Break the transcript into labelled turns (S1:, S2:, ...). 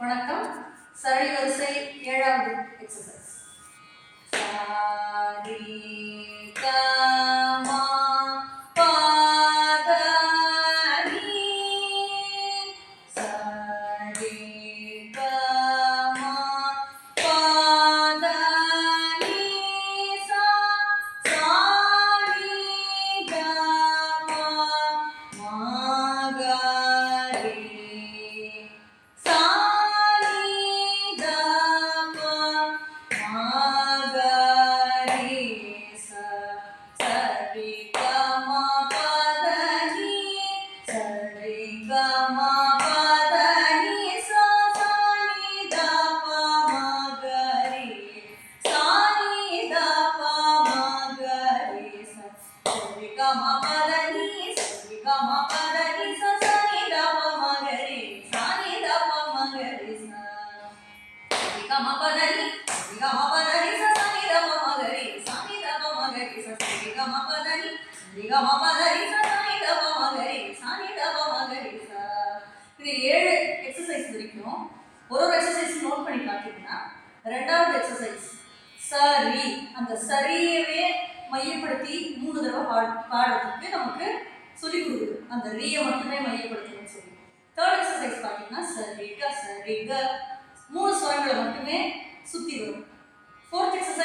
S1: வணக்கம். சரளி வரிசை 7வது எக்ஸசைஸ். சாரி கமா பத நீ சாரி கமா பத நீ சா சாரி கமா மகரி இது 7 எக்ஸசைஸ் வரைக்கும் ஒரு எக்ஸசைஸ் நோட் பண்ணி காட்டிங்கன்னா ரெண்டாவது எக்ஸசைஸ் சரி அந்த சரியவே மையப்படுத்தி 3 தடவை பாடுறதுக்கு நமக்கு சொல்லிக் கொடுக்குது. அந்த ரீயை மட்டுமே மையப்படுத்தணும்னு சொல்லி. தேர்ட் எக்ஸசைஸ் பார்த்தீங்கன்னா சரிக 3 ஸ்வரங்களை மட்டுமே சுற்றி வரும். Fourth exercise